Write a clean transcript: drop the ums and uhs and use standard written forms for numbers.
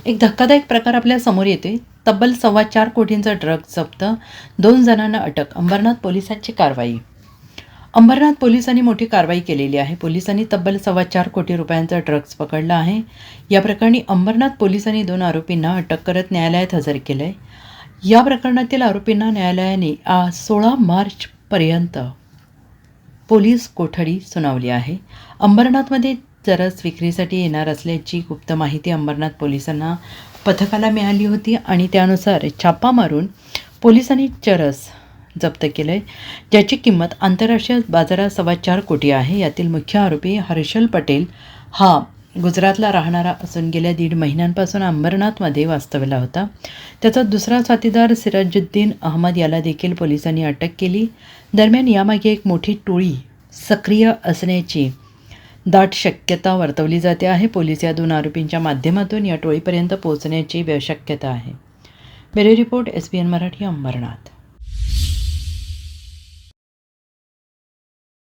एक धक्कादायक प्रकार आपल्या समोर येतोय. तब्बल 4.25 कोटींचा ड्रग जप्त, 2 जणांना अटक. अंबरनाथ पोलिसांची कारवाई. अंबरनाथ पोलिसांनी मोठी कारवाई केलेली आहे. पोलिसांनी तब्बल 4.25 कोटी रुपयांचा ड्रग्ज पकडला आहे. या प्रकरणी अंबरनाथ पोलिसांनी 2 आरोपींना अटक करत न्यायालयात हजर केलं आहे. या प्रकरणातील आरोपींना न्यायालयाने 16 मार्चपर्यंत पोलीस कोठडी सुनावली आहे. अंबरनाथमध्ये चरस विक्रीसाठी येणार असल्याची गुप्त माहिती अंबरनाथ पोलिसांना पथकाला मिळाली होती आणि त्यानुसार छापा मारून पोलिसांनी चरस जप्त केलं आहे, ज्याची किंमत आंतरराष्ट्रीय बाजारात 4.25 कोटी आहे. यातील मुख्य आरोपी हर्षल पटेल हा गुजरातला राहणारा असून गेल्या 1.5 महिन्यांपासून अंबरनाथमध्ये वास्तव्याला होता. त्याचा दुसरा साथीदार सिराजुद्दीन अहमद याला देखील पोलिसांनी अटक केली. दरम्यान यामागे एक मोठी टोळी सक्रिय असण्याची दाट शक्यता वर्तवली जाते आहे. पोलीस या 2 आरोपींच्या माध्यमातून या टोळीपर्यंत पोहोचण्याची शक्यता आहे. Bureau report, SBN Marathi, Ambernath.